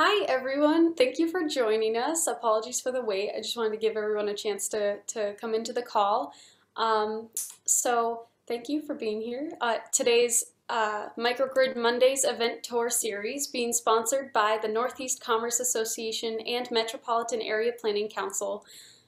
Hi everyone, thank you for joining us. Apologies for the wait. I just wanted to give everyone a chance to come into the call. So thank you for being here. Today's Microgrid Mondays event tour series being sponsored by the Northeast Commerce Association and Metropolitan Area Planning Council.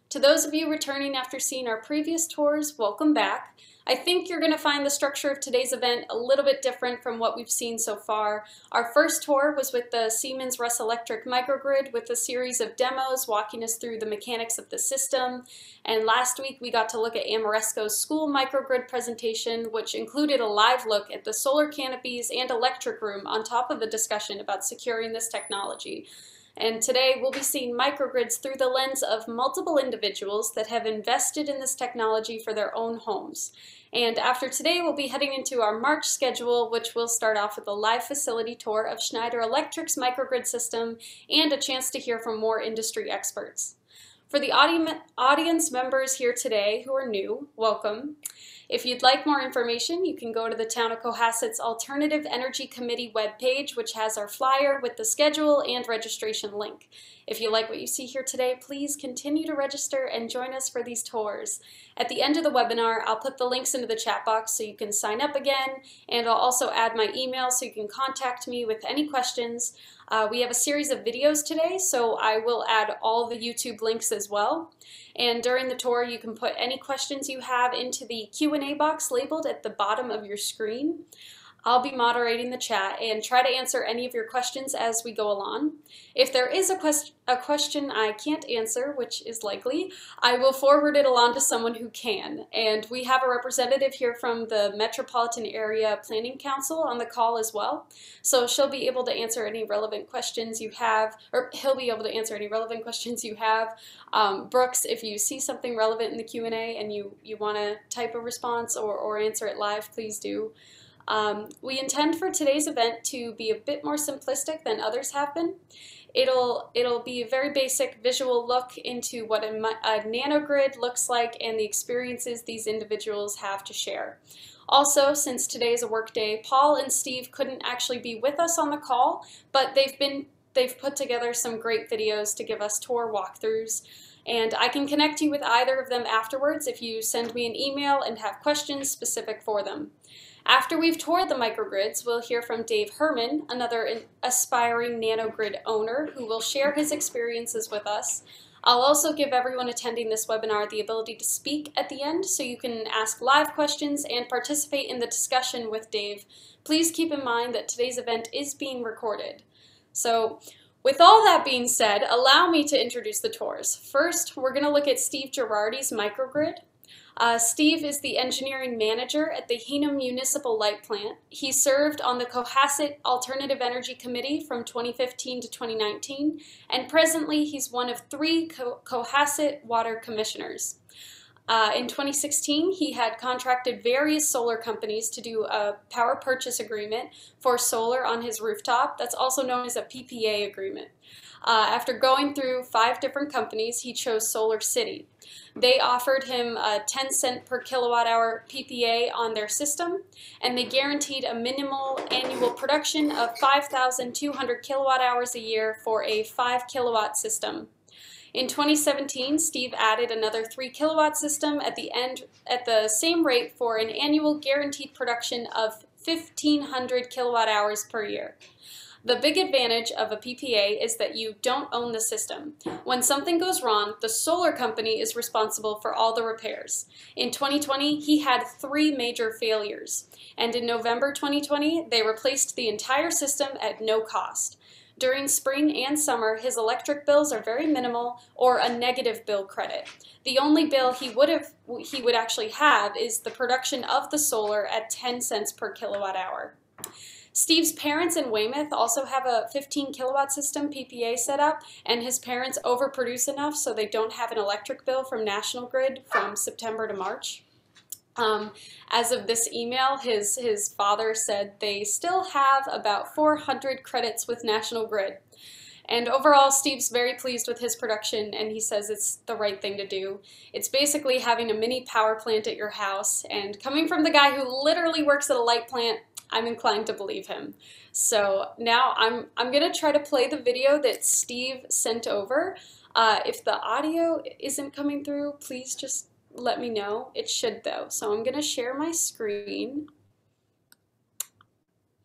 To those of you returning after seeing our previous tours, welcome back. I think you're going to find the structure of today's event a little bit different from what we've seen so far. Our first tour was with the Siemens Russ Electric Microgrid with a series of demos walking us through the mechanics of the system. And last week we got to look at Amoresco's school microgrid presentation, which included a live look at the solar canopies and electric room on top of a discussion about securing this technology. And today we'll be seeing microgrids through the lens of multiple individuals that have invested in this technology for their own homes. And after today, we'll be heading into our March schedule, which will start off with a live facility tour of Schneider Electric's microgrid system and a chance to hear from more industry experts. For the audience members here today who are new, welcome. If you'd like more information, you can go to the Town of Cohasset's Alternative Energy Committee webpage, which has our flyer with the schedule and registration link. If you like what you see here today, please continue to register and join us for these tours. At the end of the webinar, I'll put the links into the chat box so you can sign up again, and I'll also add my email so you can contact me with any questions. We have a series of videos today, so I will add all the YouTube links as well. And during the tour, you can put any questions you have into the Q&A box labeled at the bottom of your screen. I'll be moderating the chat and try to answer any of your questions as we go along. If there is a question I can't answer, which is likely, I will forward it along to someone who can. And we have a representative here from the Metropolitan Area Planning Council on the call as well. So she'll be able to answer any relevant questions you have, or he'll be able to answer any relevant questions you have. Brooks, if you see something relevant in the Q&A and you want to type a response or answer it live, please do. We intend for today's event to be a bit more simplistic than others have been. It'll be a very basic visual look into what a nanogrid looks like and the experiences these individuals have to share. Also, since today is a work day, Paul and Steve couldn't actually be with us on the call, but they've put together some great videos to give us tour walkthroughs. And I can connect you with either of them afterwards if you send me an email and have questions specific for them. After we've toured the microgrids, we'll hear from Dave Herman, another aspiring nanogrid owner, who will share his experiences with us. I'll also give everyone attending this webinar the ability to speak at the end, so you can ask live questions and participate in the discussion with Dave. Please keep in mind that today's event is being recorded. So, with all that being said, allow me to introduce the tours. First, we're going to look at Steve Girardi's microgrid. Steve is the engineering manager at the Hingham Municipal Light Plant. He served on the Cohasset Alternative Energy Committee from 2015 to 2019, and presently he's one of 3 Cohasset Water Commissioners. In 2016, he had contracted various solar companies to do a power purchase agreement for solar on his rooftop. That's also known as a PPA agreement. After going through 5 different companies, he chose Solar City. They offered him a 10-cent per kilowatt hour PPA on their system, and they guaranteed a minimal annual production of 5,200 kilowatt hours a year for a 5 kilowatt system. In 2017, Steve added another 3 kilowatt system at the same rate for an annual guaranteed production of 1,500 kilowatt hours per year. The big advantage of a PPA is that you don't own the system. When something goes wrong, the solar company is responsible for all the repairs. In 2020, he had 3 major failures, and in November 2020, they replaced the entire system at no cost. During spring and summer, his electric bills are very minimal or a negative bill credit. The only bill he would actually have is the production of the solar at 10 cents per kilowatt hour. Steve's parents in Weymouth also have a 15 kilowatt system PPA set up, and his parents overproduce enough so they don't have an electric bill from National Grid from September to March. As of this email, his father said they still have about 400 credits with National Grid. And overall, Steve's very pleased with his production, and he says it's the right thing to do. It's basically having a mini power plant at your house, and coming from the guy who literally works at a light plant, I'm inclined to believe him. So now I'm gonna try to play the video that Steve sent over. If the audio isn't coming through, please just let me know. It should though. So I'm gonna share my screen,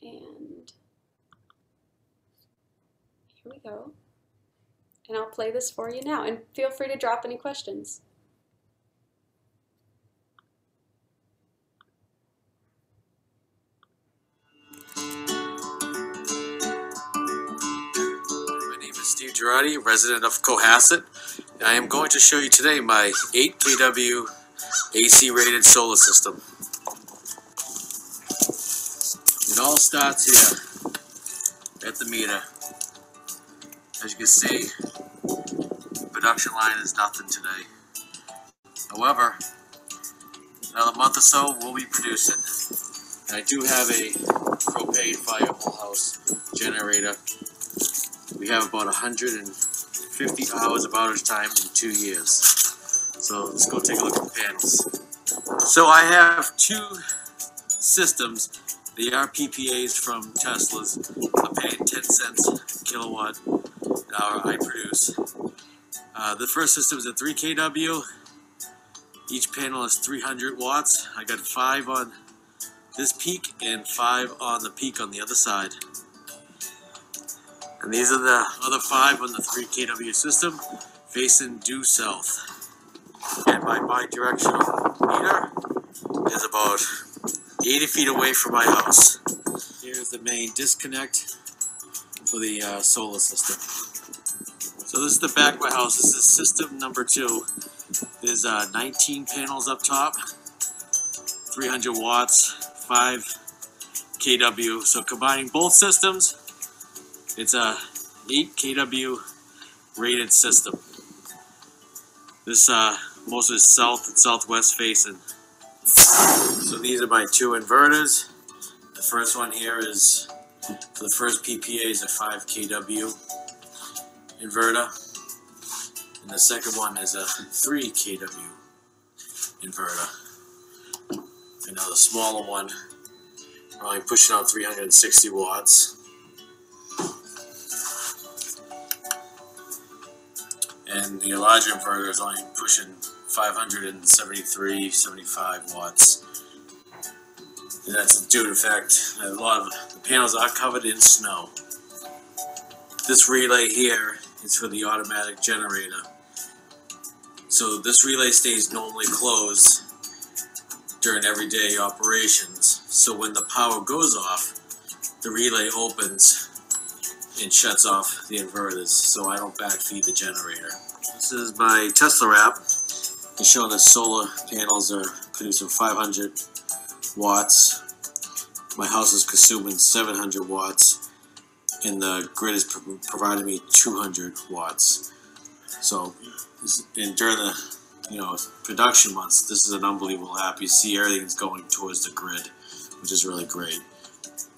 and here we go. And I'll play this for you now, and feel free to drop any questions. My name is Steve Girardi, resident of Cohasset. I am going to show you today my 8 kW AC rated solar system. It all starts here at the meter. As you can see, the production line is nothing today. However, another month or so we'll be producing. I do have a propane fire whole house generator. We have about 150 hours of outage time in 2 years. So let's go take a look at the panels. So I have 2 systems. They are PPAs from Tesla's. I'm paying 10 cents kilowatt hour I produce. The first system is a 3 kW. Each panel is 300 watts. I got 5 on this peak and 5 on the peak on the other side. And these are the other 5 on the 3 kW system, facing due south. And my bidirectional meter is about 80 feet away from my house. Here's the main disconnect for the solar system. So this is the back of my house. This is system number 2. There's 19 panels up top, 300 watts, 5 kW. So combining both systems, it's a 8 kW rated system. This most is south and southwest facing. So these are my 2 inverters. The first one here is, for the first PPA, is a 5 kW inverter. And the second one is a 3 kW inverter. And now the smaller one, probably pushing out 360 watts. And the larger inverter is only pushing 573, 75 watts. And that's due to the fact that a lot of the panels are covered in snow. This relay here is for the automatic generator. So this relay stays normally closed during everyday operations. So when the power goes off, the relay opens and shuts off the inverters, so I don't backfeed the generator. This is my Tesla app. It's showing the solar panels are producing 500 watts. My house is consuming 700 watts, and the grid is providing me 200 watts. So, and during the production months, this is an unbelievable app. You see everything's going towards the grid, which is really great.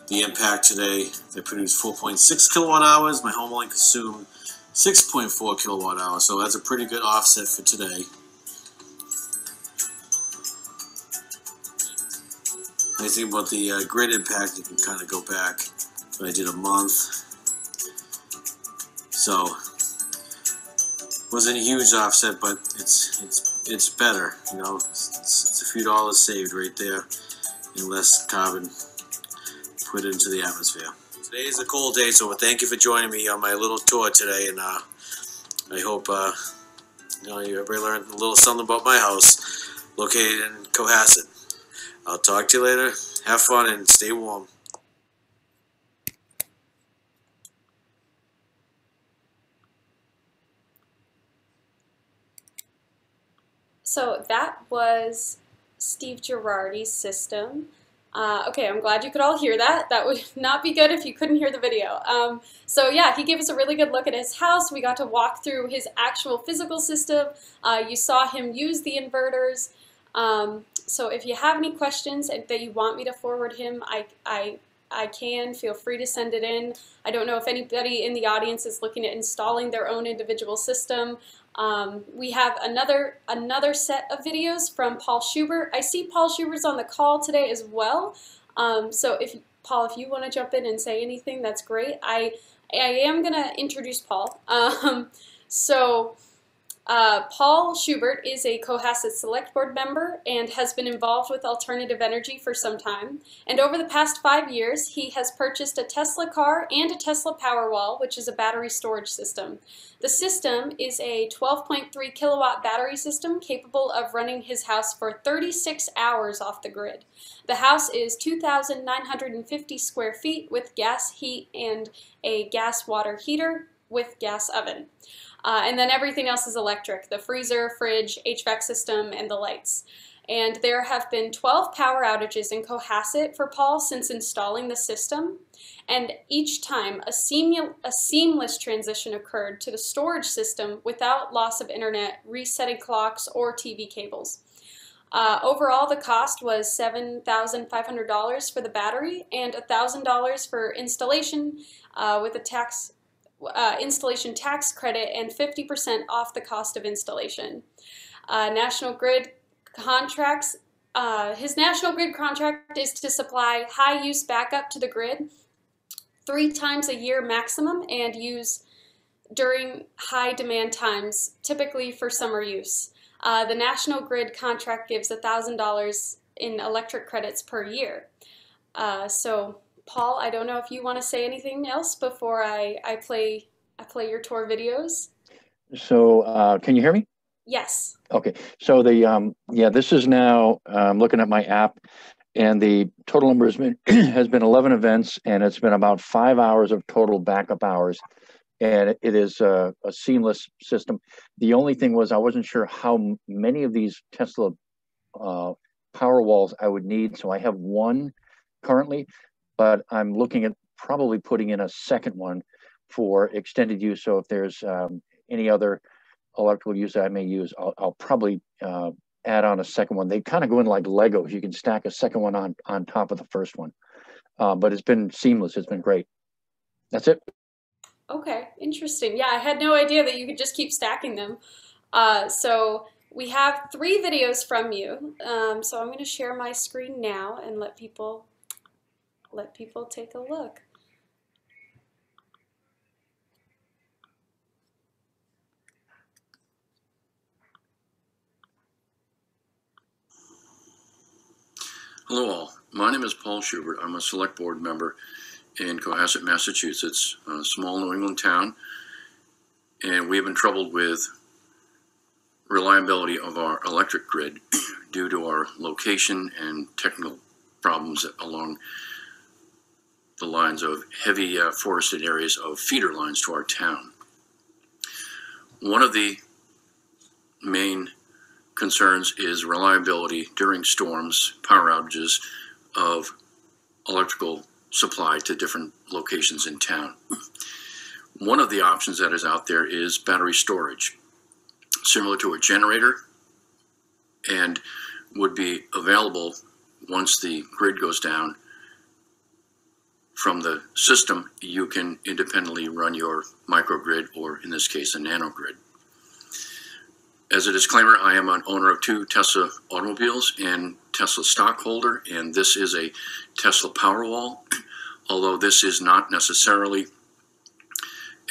The impact today, they produced 4.6 kilowatt hours. My home only consumed 6.4 kilowatt hours, so that's a pretty good offset for today. Nice thing about the grid impact, you can kind of go back. I did a month, so wasn't a huge offset, but it's better. It's a few dollars saved right there, and less carbon put into the atmosphere. Today is a cold day, so thank you for joining me on my little tour today, and I hope everybody learned a little something about my house located in Cohasset. I'll talk to you later. Have fun and stay warm. So that was Steve Girardi's system. Okay, I'm glad you could all hear that. That would not be good if you couldn't hear the video. So yeah, he gave us a really good look at his house. We got to walk through his actual physical system. You saw him use the inverters. So if you have any questions that you want me to forward him, I can. Feel free to send it in. I don't know if anybody in the audience is looking at installing their own individual system. We have another set of videos from Paul Schubert. I see Paul Schubert's on the call today as well. So Paul, if you want to jump in and say anything, that's great. I am going to introduce Paul. Paul Schubert is a Cohasset Select Board member and has been involved with alternative energy for some time. And over the past 5 years, he has purchased a Tesla car and a Tesla Powerwall, which is a battery storage system. The system is a 12.3 kilowatt battery system capable of running his house for 36 hours off the grid. The house is 2,950 square feet with gas heat and a gas water heater with gas oven. And then everything else is electric, the freezer, fridge, HVAC system, and the lights. And there have been 12 power outages in Cohasset for Paul since installing the system. And each time, a seamless transition occurred to the storage system without loss of internet, resetting clocks, or TV cables. Overall, the cost was $7,500 for the battery and $1,000 for installation with a installation tax credit and 50% off the cost of installation. National Grid contracts. His National Grid contract is to supply high-use backup to the grid 3 times a year maximum and use during high-demand times, typically for summer use. The National Grid contract gives $1,000 in electric credits per year. So, Paul, I don't know if you want to say anything else before I play your tour videos. So, can you hear me? Yes. Okay. So this is now looking at my app, and the total number has been 11 events, and it's been about 5 hours of total backup hours, and it is a seamless system. The only thing was I wasn't sure how many of these Tesla Powerwalls I would need, so I have one currently, but I'm looking at probably putting in a second one for extended use. So if there's any other electrical use I may use, I'll probably add on a second one. They kind of go in like Legos. You can stack a second one on top of the first one. But it's been seamless. It's been great. That's it. Okay, interesting. Yeah, I had no idea that you could just keep stacking them. So we have 3 videos from you. So I'm going to share my screen now and let people take a look. Hello all, my name is Paul Schubert. I'm a select board member in Cohasset, Massachusetts, a small New England town, and we have been troubled with reliability of our electric grid due to our location and technical problems along the lines of heavy forested areas of feeder lines to our town. One of the main concerns is reliability during storms, power outages of electrical supply to different locations in town. One of the options that is out there is battery storage, similar to a generator, and would be available once the grid goes down. From the system, you can independently run your microgrid, or in this case, a nanogrid. As a disclaimer, I am an owner of 2 Tesla automobiles and Tesla stockholder, and this is a Tesla Powerwall. Although this is not necessarily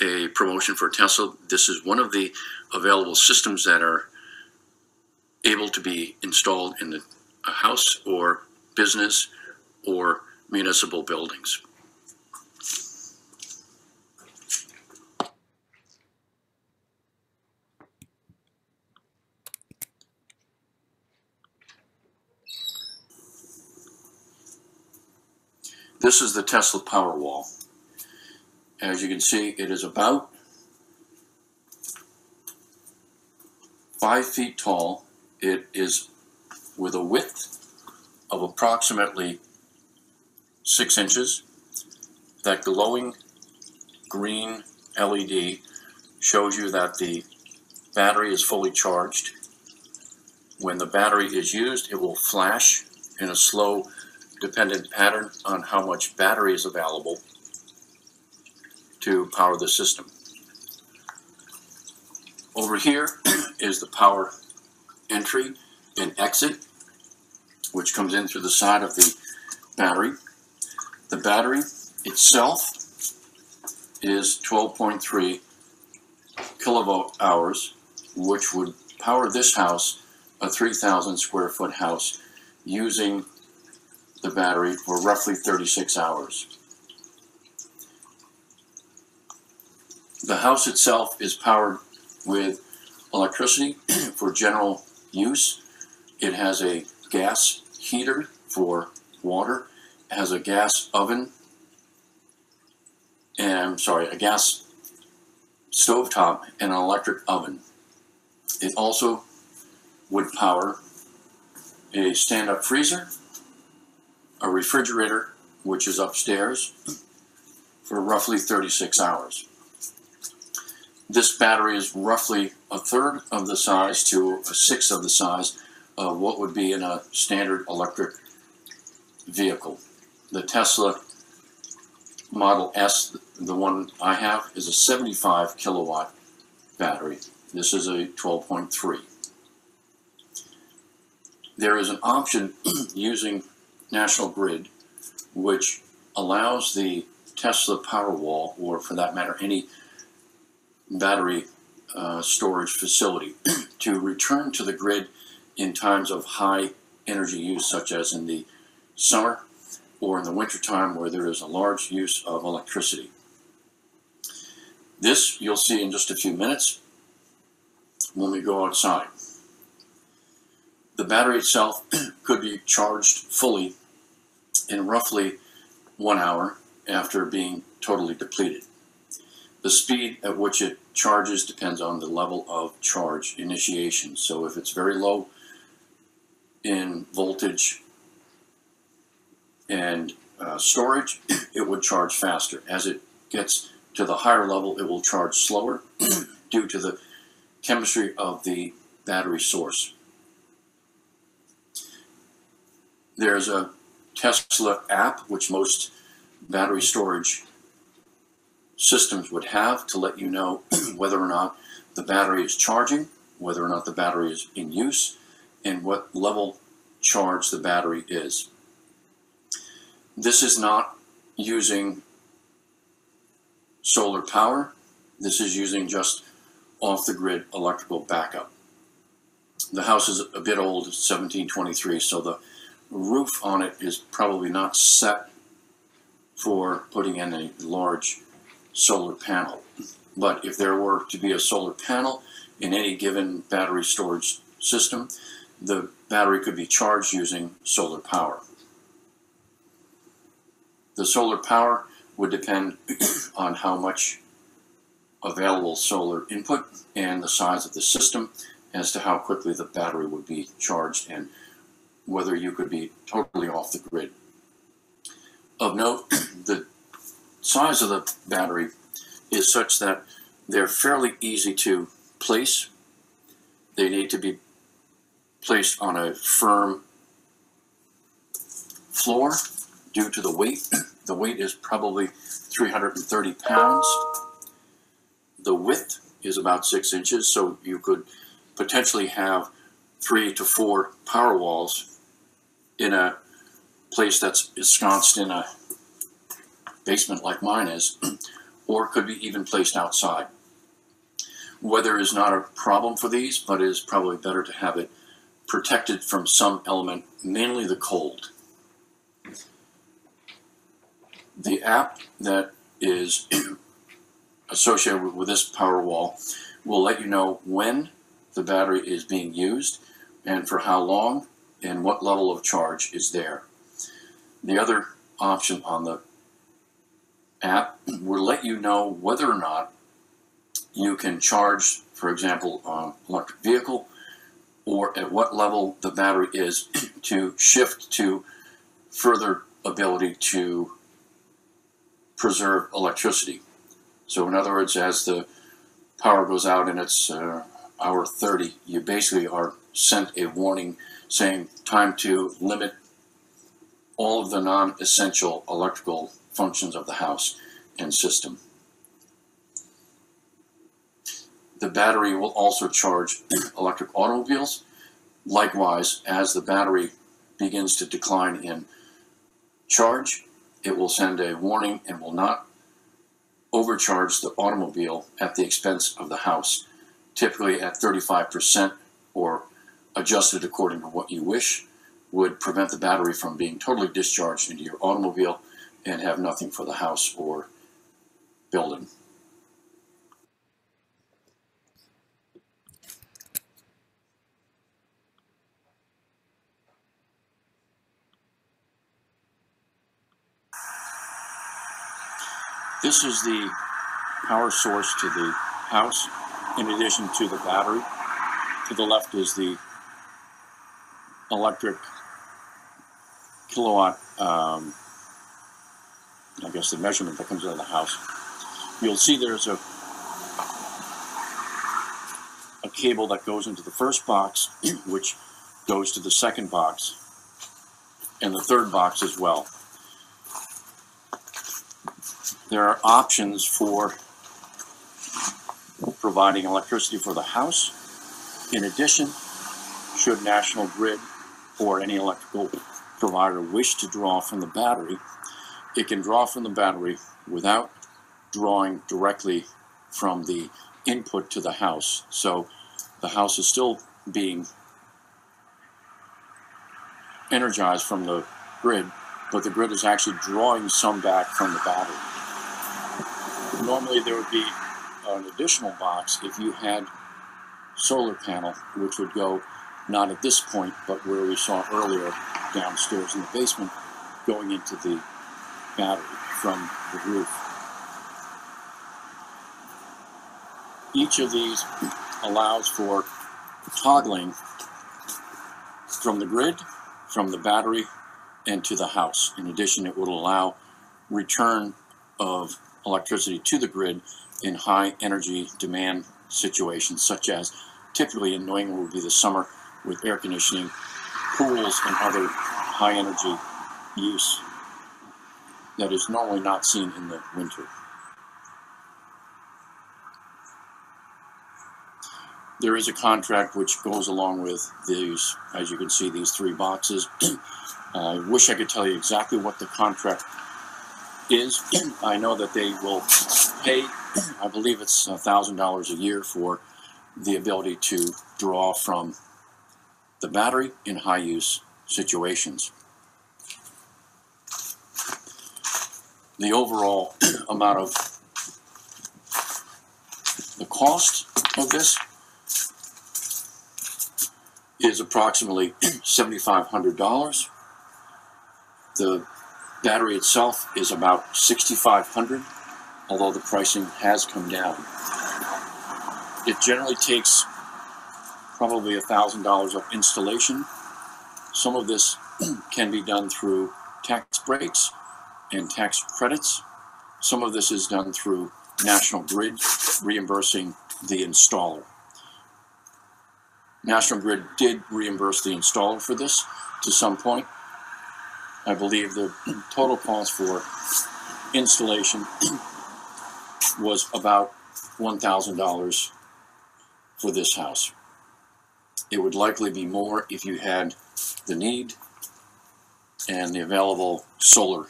a promotion for Tesla, this is one of the available systems that are able to be installed in a house or business or municipal buildings. This is the Tesla Powerwall. As you can see, it is about 5 feet tall. It is with a width of approximately 6 inches. That glowing green LED shows you that the battery is fully charged. When the battery is used, it will flash in a slow dependent pattern on how much battery is available to power the system. Over here is the power entry and exit, which comes in through the side of the battery. The battery itself is 12.3 kilowatt hours, which would power this house, a 3,000 square foot house, using the battery for roughly 36 hours. The house itself is powered with electricity for general use. It has a gas heater for water, it has a gas oven, and a gas stovetop and an electric oven. It also would power a stand-up freezer, a refrigerator, which is upstairs, for roughly 36 hours. This battery is roughly a third of the size to a sixth of the size of what would be in a standard electric vehicle. The Tesla Model S, the one I have, is a 75 kilowatt battery. This is a 12.3. There is an option using National Grid which allows the Tesla Powerwall, or for that matter any battery storage facility, to return to the grid in times of high energy use, such as in the summer or in the wintertime where there is a large use of electricity. This you'll see in just a few minutes when we go outside. The battery itself could be charged fully in roughly 1 hour after being totally depleted. The speed at which it charges depends on the level of charge initiation. So if it's very low in voltage and storage, it would charge faster. As it gets to the higher level, it will charge slower due to the chemistry of the battery source. There's a Tesla app, which most battery storage systems would have, to let you know whether or not the battery is charging, whether or not the battery is in use, and what level charge the battery is. This is not using solar power. This is using just off-the-grid electrical backup. The house is a bit old, 1723, so the roof on it is probably not set for putting in a large solar panel. But if there were to be a solar panel in any given battery storage system, the battery could be charged using solar power. The solar power would depend on how much available solar input and the size of the system as to how quickly the battery would be charged and whether you could be totally off the grid. Of note, the size of the battery is such that they're fairly easy to place. They need to be placed on a firm floor due to the weight. The weight is probably 330 pounds. The width is about 6 inches, so you could potentially have 3 to 4 power walls in a place that's ensconced in a basement like mine is, or could be even placed outside. Weather is not a problem for these, but it is probably better to have it protected from some element, mainly the cold. The app that is associated with this Powerwall will let you know when the battery is being used and for how long and what level of charge is there. The other option on the app will let you know whether or not you can charge, for example, an electric vehicle, or at what level the battery is to shift to further ability to preserve electricity. So in other words, as the power goes out and it's hour 30, you basically are sent a warning saying time to limit all of the non-essential electrical functions of the house and system. The battery will also charge electric automobiles. Likewise, as the battery begins to decline in charge, it will send a warning and will not overcharge the automobile at the expense of the house, typically at 35% or adjusted according to what you wish, would prevent the battery from being totally discharged into your automobile and have nothing for the house or building. This is the power source to the house, in addition to the battery. To the left is the electric kilowatt, I guess the measurement that comes out of the house. You'll see there's a cable that goes into the first box, which goes to the second box, and the third box as well. There are options for providing electricity for the house. In addition, should National Grid or any electrical provider wish to draw from the battery, it can draw from the battery without drawing directly from the input to the house. So the house is still being energized from the grid, but the grid is actually drawing some back from the battery. Normally there would be an additional box if you had solar panel, which would go not at this point, but where we saw earlier downstairs in the basement, going into the battery from the roof. Each of these allows for toggling from the grid, from the battery, and to the house. In addition, it would allow return of electricity to the grid in high energy demand situations, such as typically in New England would be the summer with air conditioning, pools, and other high energy use that is normally not seen in the winter. There is a contract which goes along with these, as you can see, these three boxes. I wish I could tell you exactly what the contract is. I know that they will pay, I believe it's $1,000 a year for the ability to draw from the battery in high use situations. The overall amount of the cost of this is approximately $7,500. The battery itself is about $6,500, although the pricing has come down. It generally takes probably $1,000 of installation. Some of this can be done through tax breaks and tax credits. Some of this is done through National Grid reimbursing the installer. National Grid did reimburse the installer for this to some point. I believe the total cost for installation was about $1,000 for this house. It would likely be more if you had the need and the available solar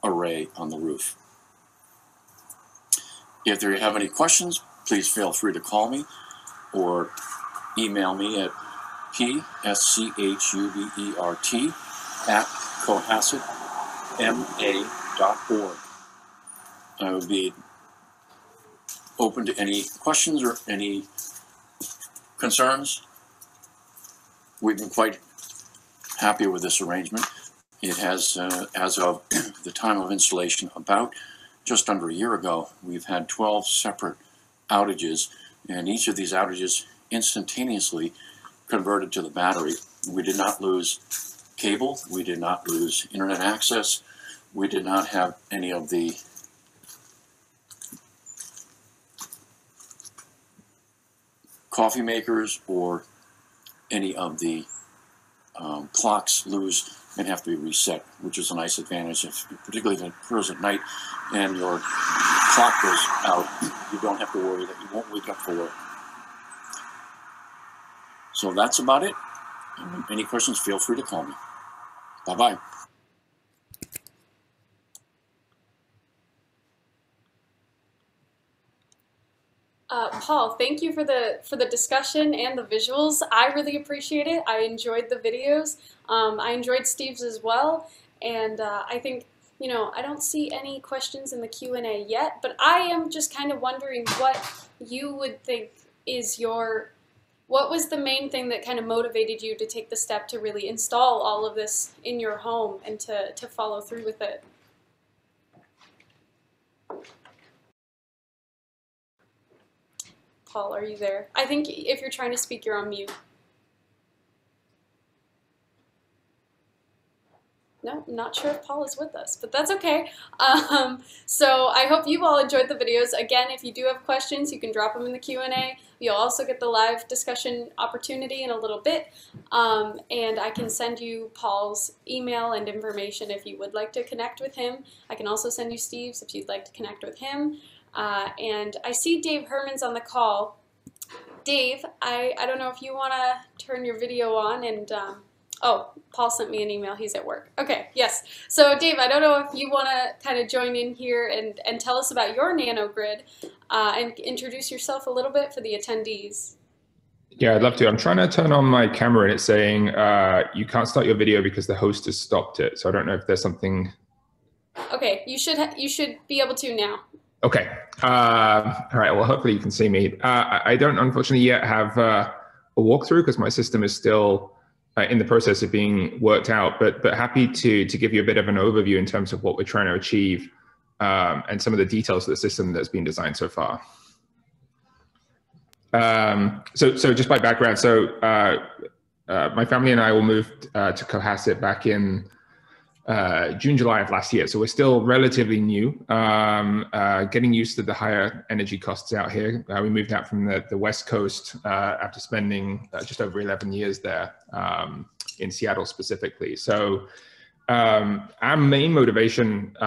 array on the roof. If you have any questions, please feel free to call me or email me at pschubert@cohassetma.org. I would be open to any questions or any concerns. We've been quite happy with this arrangement. It has, as of the time of installation, about just under a year ago, we've had 12 separate outages, and each of these outages instantaneously converted to the battery. We did not lose cable, we did not lose internet access, we did not have any of the coffee makers or any of the clocks lose and have to be reset, which is a nice advantage, particularly if it occurs at night and your clock goes out. You don't have to worry that you won't wake up for work. So that's about it. Any questions, feel free to call me. Bye-bye. Paul, thank you for the discussion and the visuals. I really appreciate it. I enjoyed the videos. I enjoyed Steve's as well, and I think, you know, I don't see any questions in the Q&A yet, but I am just kind of wondering what you would think is what was the main thing that kind of motivated you to take the step to really install all of this in your home and to follow through with it? Paul, are you there? I think if you're trying to speak, you're on mute. No, I'm not sure if Paul is with us, but that's okay. So I hope you all enjoyed the videos. Again, if you do have questions, you can drop them in the Q&A. You'll also get the live discussion opportunity in a little bit. And I can send you Paul's email and information if you would like to connect with him. I can also send you Steve's if you'd like to connect with him. And I see Dave Herman's on the call. Dave, I don't know if you want to turn your video on and, oh, Paul sent me an email. He's at work. Okay, yes. So Dave, I don't know if you want to kind of join in here and tell us about your Nanogrid and introduce yourself a little bit for the attendees. Yeah, I'd love to. I'm trying to turn on my camera and it's saying you can't start your video because the host has stopped it. So I don't know if there's something. Okay, you should be able to now. Okay. All right. Well, hopefully you can see me. I don't unfortunately yet have a walkthrough because my system is still in the process of being worked out, but happy to give you a bit of an overview in terms of what we're trying to achieve and some of the details of the system that's been designed so far. So just by background, so my family and I all moved to Cohasset back in June, July of last year. So we're still relatively new, getting used to the higher energy costs out here. We moved out from the West Coast after spending just over 11 years there in Seattle specifically. So our main motivation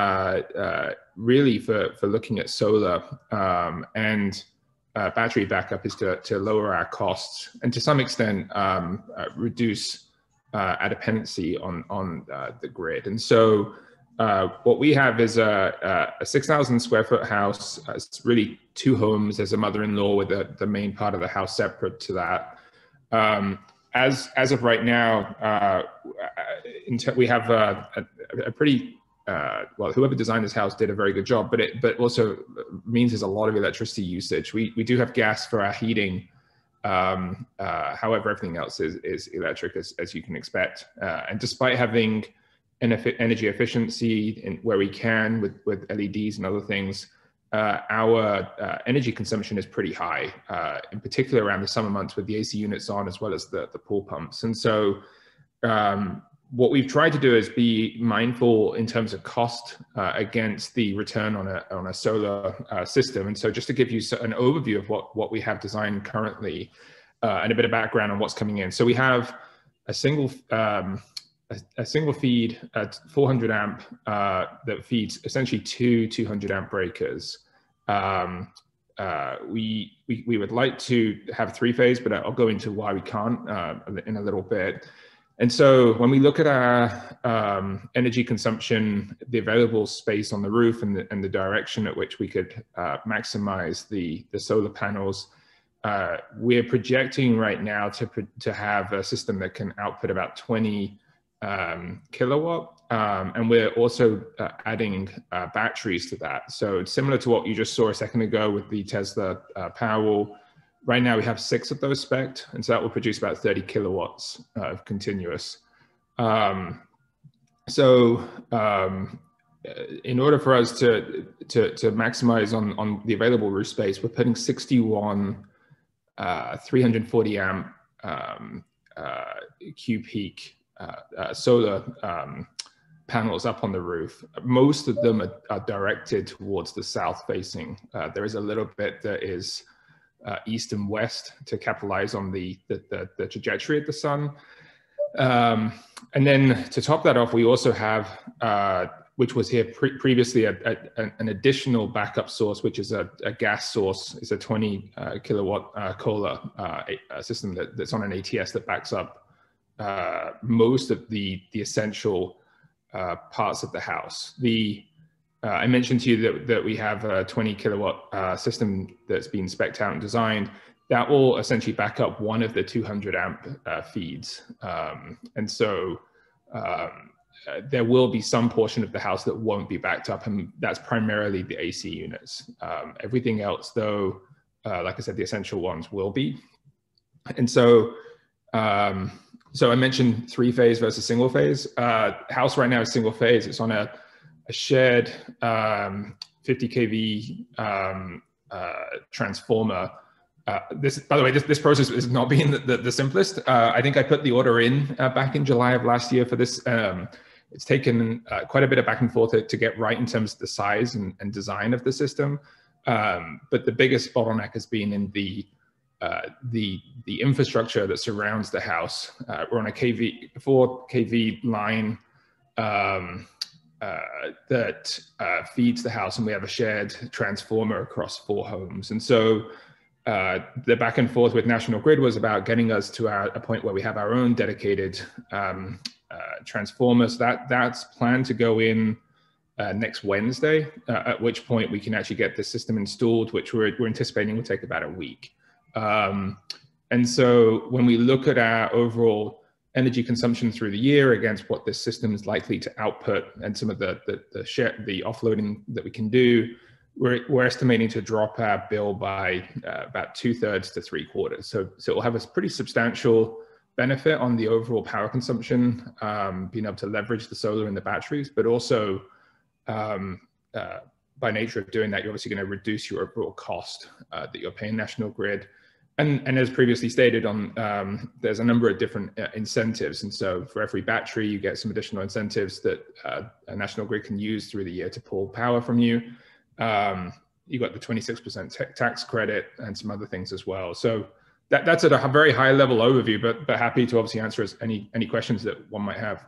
really for looking at solar and battery backup is to lower our costs and to some extent reduce our dependency on the grid. And so what we have is a 6,000 square foot house. It's really two homes. There's a mother-in-law with the main part of the house separate to that. As of right now, we have a pretty, well, whoever designed this house did a very good job, but also means there's a lot of electricity usage. We do have gas for our heating. However, everything else is electric, as you can expect. And despite having energy efficiency where we can with LEDs and other things, our energy consumption is pretty high, in particular around the summer months with the AC units on, as well as the pool pumps. And so what we've tried to do is be mindful in terms of cost against the return on a solar system. And so just to give you an overview of what we have designed currently and a bit of background on what's coming in. So we have a single feed at 400 amp that feeds essentially two 200 amp breakers. We would like to have three phase, but I'll go into why we can't in a little bit. And so when we look at our energy consumption, the available space on the roof and the direction at which we could maximize the solar panels, we're projecting right now to have a system that can output about 20 kilowatt. And we're also adding batteries to that. So similar to what you just saw a second ago with the Tesla Powerwall, right now we have 6 of those spec'd, and so that will produce about 30 kilowatts of continuous. In order for us to maximize on the available roof space, we're putting 61 340 amp Q-peak solar panels up on the roof. Most of them are directed towards the south facing. There is a little bit that is east and west to capitalize on the trajectory of the sun. And then to top that off, we also have, which was here previously, an additional backup source, which is a gas source. It's a 20 kilowatt Kohler system that's on an ATS that backs up most of the essential parts of the house. The I mentioned to you that we have a 20 kilowatt system that's been spec'd out and designed. That will essentially back up one of the 200 amp feeds. And so there will be some portion of the house that won't be backed up, and that's primarily the AC units. Everything else, though, like I said, the essential ones will be. And so, so I mentioned 3-phase versus single phase. House right now is single phase. It's on a shared 50 kV transformer. This, by the way, this process has not been the simplest. I think I put the order in back in July of last year for this. It's taken quite a bit of back and forth to get right in terms of the size and design of the system. But the biggest bottleneck has been in the infrastructure that surrounds the house. We're on a 4 kV line that feeds the house, and we have a shared transformer across 4 homes. And so the back and forth with National Grid was about getting us to a point where we have our own dedicated transformer. So that's planned to go in next Wednesday, at which point we can actually get the system installed, which we're anticipating will take about a week. And so when we look at our overall energy consumption through the year against what this system is likely to output and some of the offloading that we can do, we're estimating to drop our bill by about 2/3 to 3/4. So it will have a pretty substantial benefit on the overall power consumption, being able to leverage the solar and the batteries, but also by nature of doing that, you're obviously going to reduce your overall cost that you're paying National Grid. And as previously stated, there's a number of different incentives. And so for every battery, you get some additional incentives that National Grid can use through the year to pull power from you. You got the 26% tax credit and some other things as well. So that's at a very high level overview, but happy to obviously answer any questions that one might have.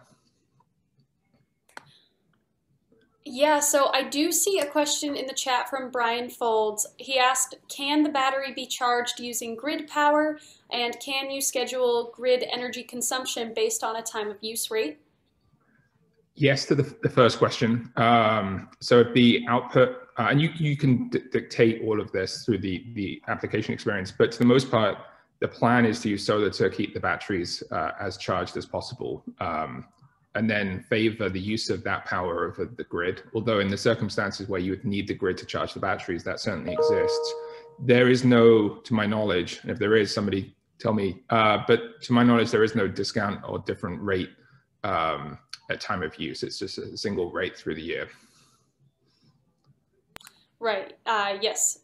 Yeah, so I do see a question in the chat from Brian Folds. He asked, can the battery be charged using grid power? And can you schedule grid energy consumption based on a time of use rate? Yes to the first question. So if the output, and you can dictate all of this through the application experience, but to the most part, the plan is to use solar to keep the batteries as charged as possible. And then favor the use of that power over the grid. Although in the circumstances where you would need the grid to charge the batteries, that certainly exists. There is no, to my knowledge, and if there is, somebody tell me, but to my knowledge, there is no discount or different rate at time of use. It's just a single rate through the year. Right, yes.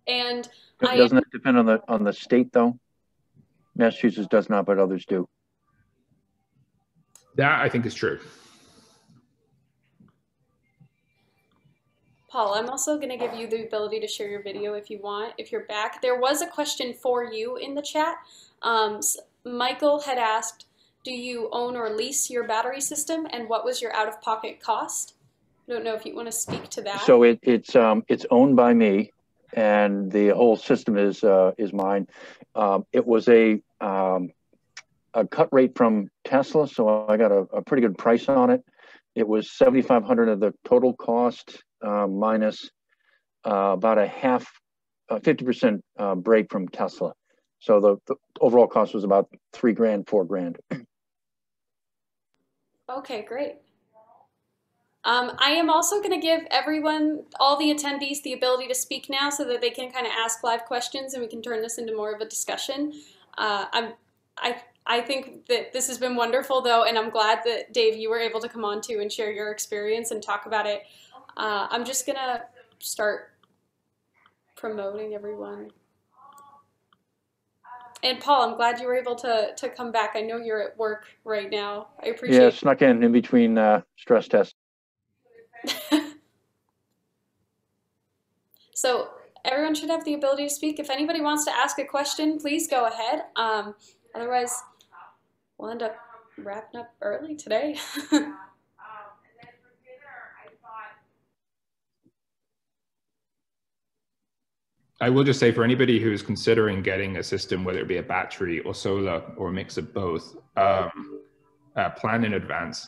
And doesn't it depend on the state though? Massachusetts does not, but others do. That I think is true. Paul, I'm also going to give you the ability to share your video if you want, if you're back. There was a question for you in the chat. Michael had asked, do you own or lease your battery system, and what was your out-of-pocket cost? I don't know if you want to speak to that. So it's owned by me, and the whole system is mine. It was a cut rate from Tesla, so I got a pretty good price on it. It was $7,500 of the total cost, minus about a 50% break from Tesla. So the overall cost was about $3 grand, $4 grand. Okay, great. I am also going to give everyone, all the attendees, the ability to speak now so that they can kind of ask live questions and we can turn this into more of a discussion. I think that this has been wonderful, though, and I'm glad that, Dave, you were able to come on too and share your experience and talk about it. I'm just going to start promoting everyone. And Paul, I'm glad you were able to come back. I know you're at work right now. I appreciate it. Yeah, snuck in between stress tests. So everyone should have the ability to speak. If anybody wants to ask a question, please go ahead. Otherwise, we'll end up wrapping up early today. I will just say for anybody who is considering getting a system, whether it be a battery or solar or a mix of both, plan in advance.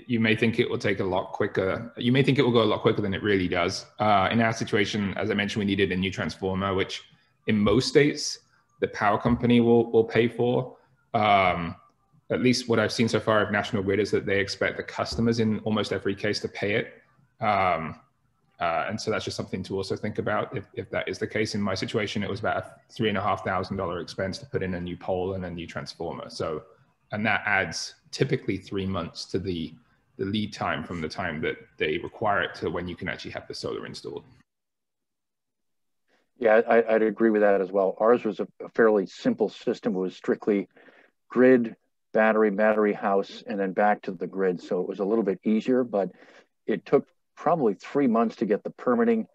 you may think it will take a lot quicker. You may think it will go a lot quicker than it really does. In our situation, as I mentioned, we needed a new transformer, which in most states, the power company will pay for. At least what I've seen so far of National Grid is that they expect the customers in almost every case to pay it. And so that's just something to also think about if that is the case. In my situation, it was about a $3,500 expense to put in a new pole and a new transformer. So, and that adds typically 3 months to the lead time from the time that they require it to when you can actually have the solar installed. Yeah, I'd agree with that as well. Ours was a fairly simple system. It was strictly grid, battery house, and then back to the grid. So it was a little bit easier, but it took probably 3 months to get the permitting.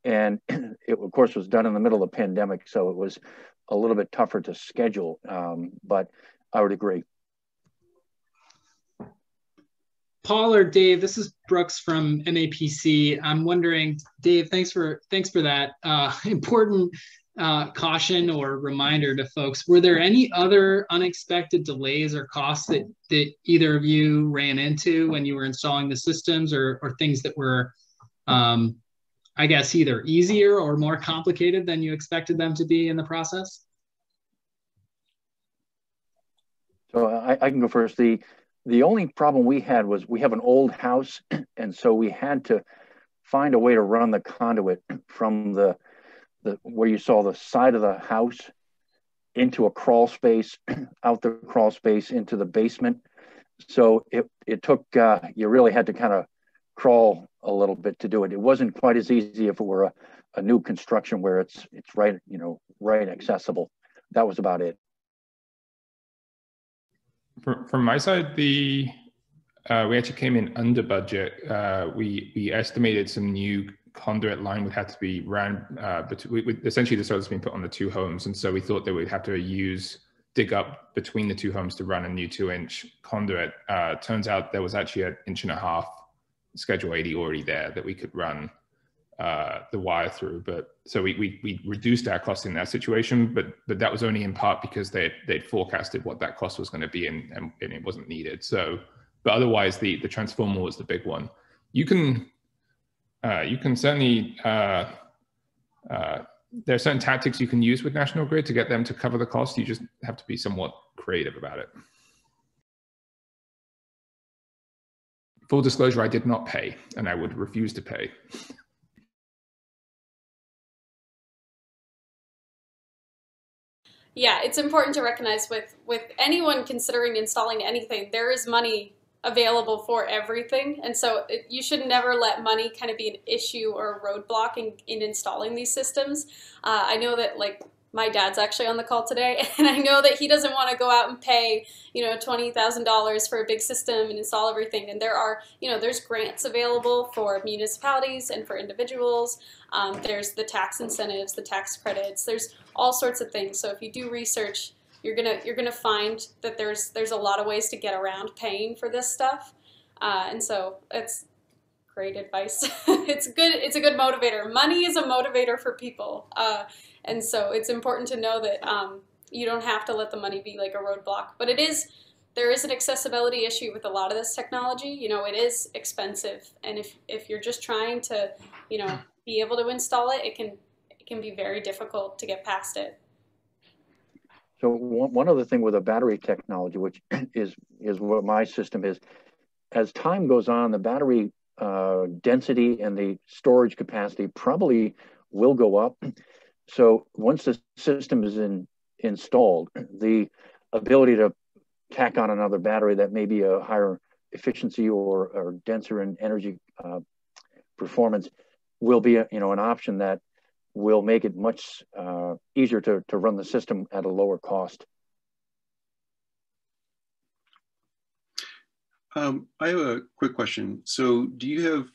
And it, of course, was done in the middle of the pandemic. So it was a little bit tougher to schedule, but I would agree. Paul or Dave, this is Brooks from MAPC. I'm wondering, Dave, thanks for that important caution or reminder to folks. Were there any other unexpected delays or costs that either of you ran into when you were installing the systems, or things that were, I guess, either easier or more complicated than you expected them to be in the process? So I can go first. The only problem we had was we have an old house, and so we had to find a way to run the conduit from the where you saw the side of the house into a crawl space, out the crawl space into the basement. So it took, you really had to kind of crawl a little bit to do it. It wasn't quite as easy if it were a new construction where it's right, right accessible. That was about it. From my side, we actually came in under budget. We estimated some new conduit line would have to be ran, but essentially the solar's been put on the two homes, and so we thought that we'd have to dig up between the two homes to run a new 2-inch conduit. Turns out there was actually an 1.5-inch Schedule 80 already there that we could run the wire through. But so we reduced our cost in that situation, but that was only in part because they'd forecasted what that cost was going to be, and it wasn't needed. So, but otherwise the transformer was the big one. You can certainly there are certain tactics you can use with National Grid to get them to cover the cost. You just have to be somewhat creative about it. Full disclosure, I did not pay, and I would refuse to pay. Yeah, it's important to recognize with anyone considering installing anything, there is money available for everything. And so you should never let money kind of be an issue or a roadblock in installing these systems. I know that, like, my dad's actually on the call today, and I know that he doesn't want to go out and pay, $20,000 for a big system and install everything. And there are, there's grants available for municipalities and for individuals. There's the tax incentives, the tax credits. There's all sorts of things. So if you do research, you're gonna find that there's a lot of ways to get around paying for this stuff. And so it's great advice. It's a good motivator. Money is a motivator for people. And so it's important to know that you don't have to let the money be like a roadblock. But there is an accessibility issue with a lot of this technology. It is expensive. And if you're just trying to, be able to install it, it can be very difficult to get past it. So one other thing with a battery technology, which is what my system is, as time goes on, the battery density and the storage capacity probably will go up. So once the system is installed, the ability to tack on another battery that may be a higher efficiency or denser in energy performance will be an option that will make it much easier to run the system at a lower cost. I have a quick question. So do you have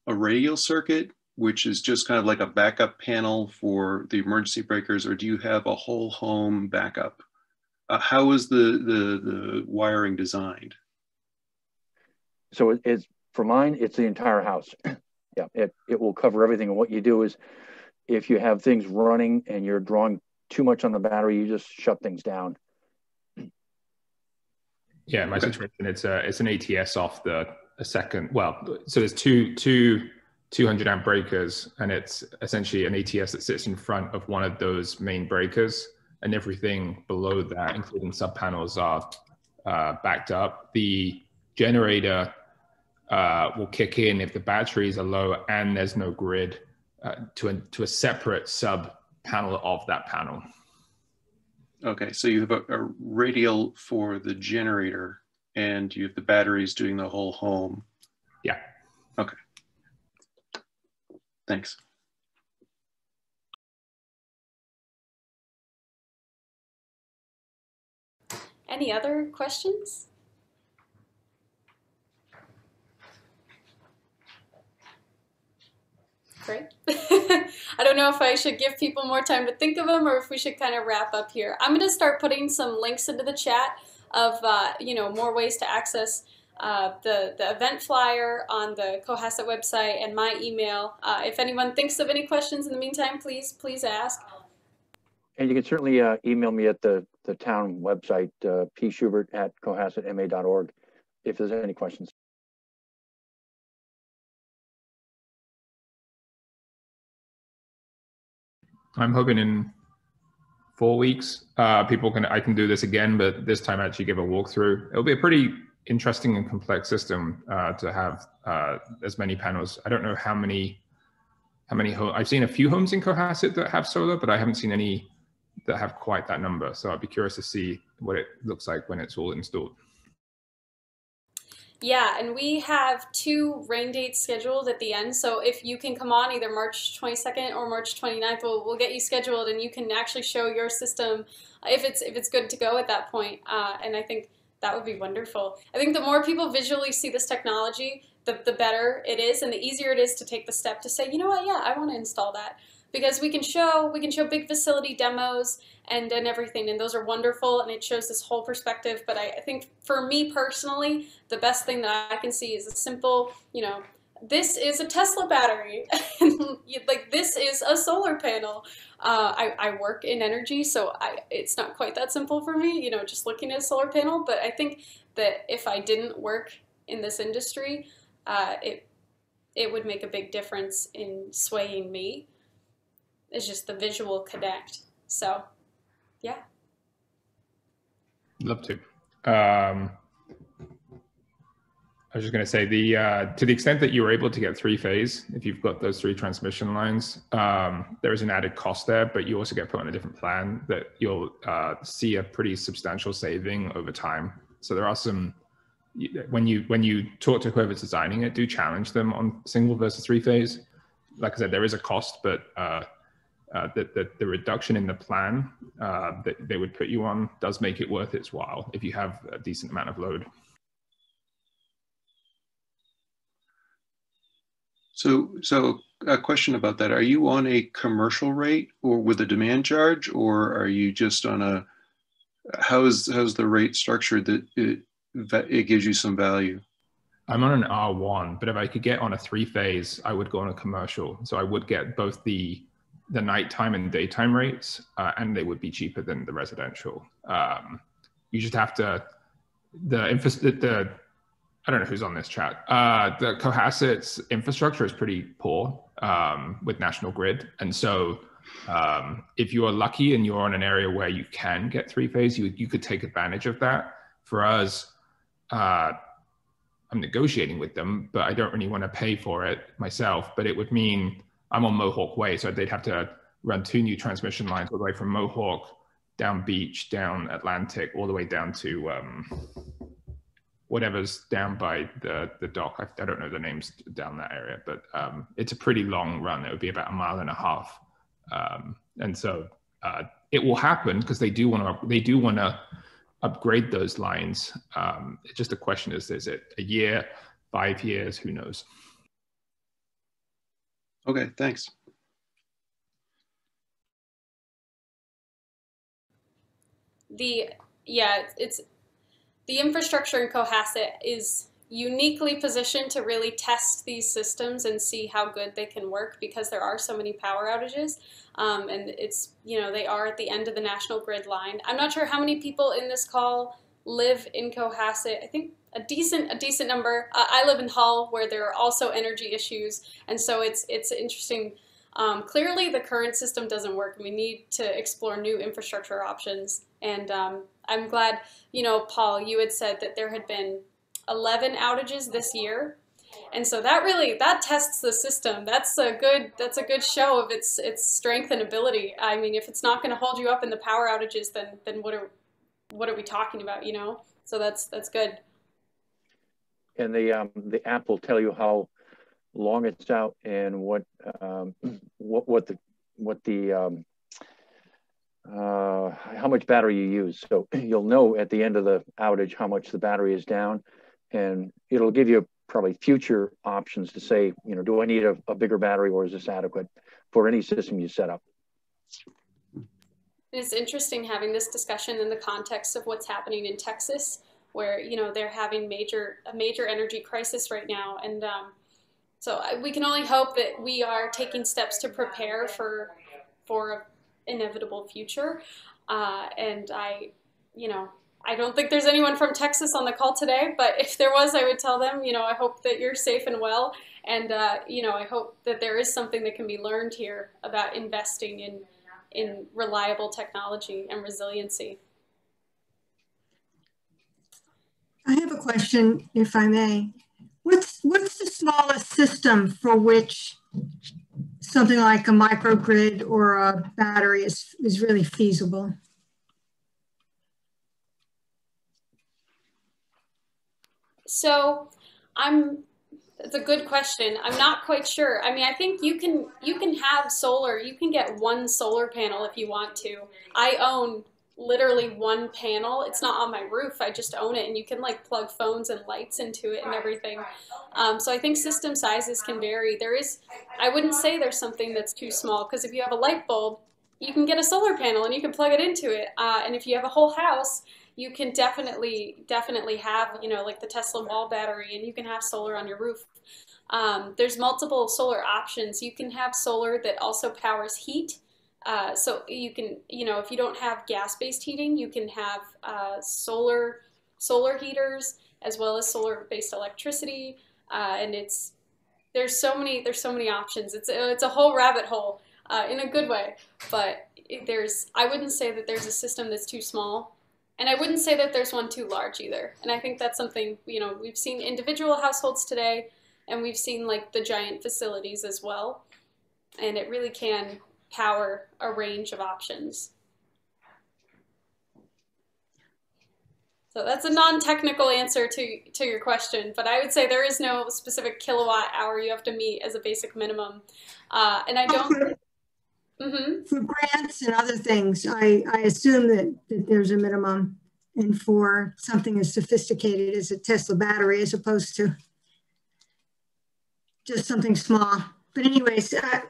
a radial circuit, which is just kind of like a backup panel for the emergency breakers, or do you have a whole home backup? How is the wiring designed? So for mine, it's the entire house. Yeah, it will cover everything. And what you do is, if you have things running and you're drawing too much on the battery, you just shut things down. Yeah, my Okay. situation, it's an ATS off a second. Well, so there's two 200 amp breakers, and it's essentially an ATS that sits in front of one of those main breakers, and everything below that, including sub panels, are backed up. The generator will kick in if the batteries are low and there's no grid to a separate sub panel of that panel. Okay, so you have a radial for the generator, and you have the batteries doing the whole home. Yeah. Okay. Thanks. Any other questions? Great. I don't know if I should give people more time to think of them or if we should kind of wrap up here. I'm going to start putting some links into the chat of more ways to access the event flyer on the Cohasset website and my email. If anyone thinks of any questions in the meantime, please ask. And you can certainly email me at the town website, pschubert@cohassetma.org, if there's any questions. I'm hoping in 4 weeks, I can do this again, but this time actually give a walkthrough. It'll be a pretty interesting and complex system to have as many panels. I don't know how many homes. I've seen a few homes in Cohasset that have solar, but I haven't seen any that have quite that number. So I'd be curious to see what it looks like when it's all installed. Yeah, and we have 2 rain dates scheduled at the end. So if you can come on either March 22nd or March 29th, we'll get you scheduled, and you can actually show your system if it's good to go at that point. And I think that would be wonderful. I think the more people visually see this technology, the better it is, and the easier it is to take the step to say, you know what, yeah, I want to install that. Because we can show big facility demos and everything, and those are wonderful, and it shows this whole perspective. But I think for me personally, the best thing that I can see is a simple, this is a Tesla battery, like this is a solar panel. I work in energy, so it's not quite that simple for me, just looking at a solar panel. But I think that if I didn't work in this industry, it would make a big difference in swaying me. It's just the visual connect. So, yeah. Love to. I was just going to say to the extent that you were able to get 3-phase, if you've got those 3 transmission lines, there is an added cost there, but you also get put on a different plan that you'll see a pretty substantial saving over time. So there are some, when you talk to whoever's designing it, do challenge them on single versus 3-phase. Like I said, there is a cost, but the reduction in the plan that they would put you on does make it worth its while if you have a decent amount of load. So a question about that. Are you on a commercial rate or with a demand charge, or are you just on how's the rate structured that it gives you some value? I'm on an R1, but if I could get on a 3-phase, I would go on a commercial. So I would get both the nighttime and daytime rates, and they would be cheaper than the residential. You just have to, I don't know who's on this chat. The Cohasset's infrastructure is pretty poor with National Grid. And so if you are lucky and you're on an area where you can get 3-phase, you could take advantage of that. For us, I'm negotiating with them, but I don't really want to pay for it myself. But it would mean I'm on Mohawk Way, so they'd have to run 2 new transmission lines all the way from Mohawk, down Beach, down Atlantic, all the way down to whatever's down by the dock. I don't know the names down that area, but it's a pretty long run. It would be about 1.5 miles. And so it will happen because they do want to upgrade those lines. It's just a question is it a year, 5 years, who knows? Okay, thanks. The infrastructure in Cohasset is uniquely positioned to really test these systems and see how good they can work because there are so many power outages. And it's, they are at the end of the National Grid line. I'm not sure how many people in this call live in Cohasset, I think a decent number. I live in Hull, where there are also energy issues, and so it's interesting. Clearly, the current system doesn't work. We need to explore new infrastructure options, and I'm glad, you know, Paul, you had said that there had been 11 outages this year, and so that tests the system. That's a good show of its strength and ability. I mean, if it's not going to hold you up in the power outages, then what are we talking about, you know? So that's good. And the app will tell you how long it's out and what the how much battery you use. So you'll know at the end of the outage how much the battery is down, and it'll give you probably future options to say, you know, do I need a bigger battery, or is this adequate for any system you set up? It's interesting having this discussion in the context of what's happening in Texas, where, you know, they're having a major energy crisis right now, and so we can only hope that we are taking steps to prepare for an inevitable future. And you know, I don't think there's anyone from Texas on the call today, but if there was, I would tell them, you know, I hope that you're safe and well, and you know, I hope that there is something that can be learned here about investing in reliable technology and resiliency. I have a question, if I may. What's the smallest system for which something like a microgrid or a battery is really feasible? So it's a good question. I'm not quite sure. I mean, I think you can have solar. You can get one solar panel if you want to. I own literally one panel. It's not on my roof. I just own it, and you can like plug phones and lights into it and everything. So I think system sizes can vary. I wouldn't say there's something that's too small, because if you have a light bulb, you can get a solar panel and you can plug it into it. And if you have a whole house, you can definitely have, you know, like the Tesla wall battery, and you can have solar on your roof. There's multiple solar options. You can have solar that also powers heat. So you can, you know, if you don't have gas-based heating, you can have solar heaters as well as solar-based electricity, and there's so many options. It's a whole rabbit hole in a good way, but I wouldn't say that there's a system that's too small, and I wouldn't say that there's one too large either. And I think that's something, you know, we've seen individual households today, and we've seen like the giant facilities as well, and it really can power a range of options. So that's a non-technical answer to your question, but I would say there is no specific kilowatt hour you have to meet as a basic minimum. And I don't... For grants and other things, I assume that there's a minimum, and for something as sophisticated as a Tesla battery, as opposed to just something small. But anyways, I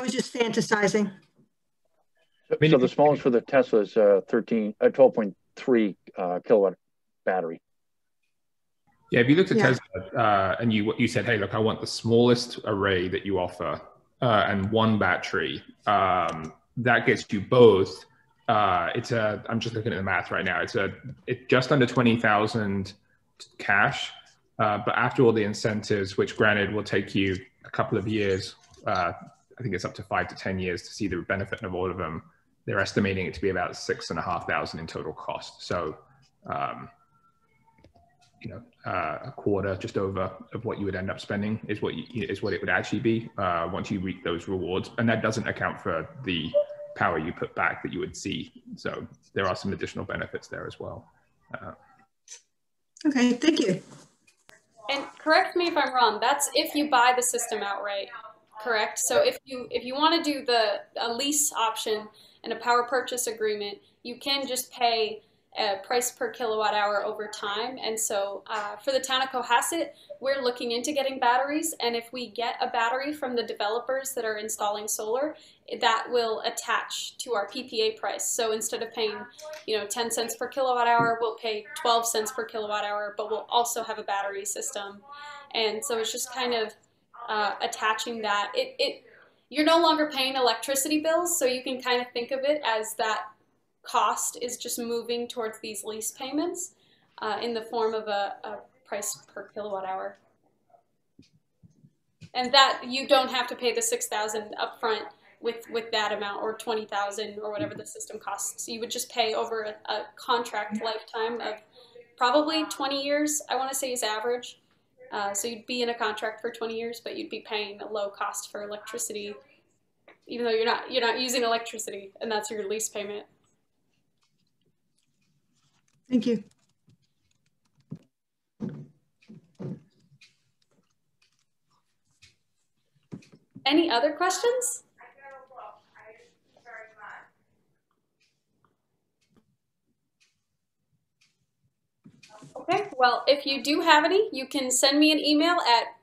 was just fantasizing. So the smallest for the Tesla is 12.3 kilowatt battery. Yeah, if you looked at Tesla and you said, hey, look, I want the smallest array that you offer and one battery, that gets you both. I'm just looking at the math right now. It's just under 20,000 cash, but after all the incentives, which granted will take you a couple of years, I think it's up to 5 to 10 years to see the benefit of all of them. They're estimating it to be about 6,500 in total cost. So, you know, a quarter, just over, of what you would end up spending is what it would actually be once you reap those rewards, and that doesn't account for the power you put back that you would see. So there are some additional benefits there as well. Okay, thank you. And correct me if I'm wrong. That's if you buy the system outright. Correct. So if you want to do a lease option and a power purchase agreement, you can just pay a price per kilowatt hour over time. And so for the town of Cohasset, we're looking into getting batteries. And if we get a battery from the developers that are installing solar, that will attach to our PPA price. So instead of paying, you know, 10 cents per kilowatt hour, we'll pay 12 cents per kilowatt hour, but we'll also have a battery system. And so it's just kind of attaching that. You're no longer paying electricity bills, so you can kind of think of it as that cost is just moving towards these lease payments. in the form of a price per kilowatt hour. And that you don't have to pay the $6,000 upfront with that amount, or $20,000 or whatever the system costs. So you would just pay over a contract lifetime of probably 20 years, I want to say is average. So you'd be in a contract for 20 years, but you'd be paying a low cost for electricity, even though you're not using electricity, and that's your lease payment. Thank you. Any other questions? Okay, well, if you do have any, you can send me an email at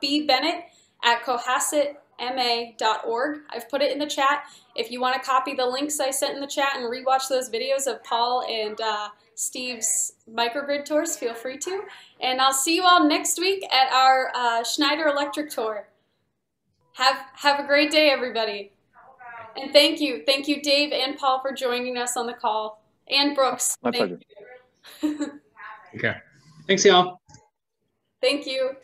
bbennett@cohassetma.org. I've put it in the chat. If you want to copy the links I sent in the chat and rewatch those videos of Paul and Steve's microgrid tours, feel free to. And I'll see you all next week at our Schneider Electric tour. Have a great day, everybody. And thank you, Dave and Paul, for joining us on the call. And Brooks. My pleasure. Okay. Thanks, y'all. Thank you.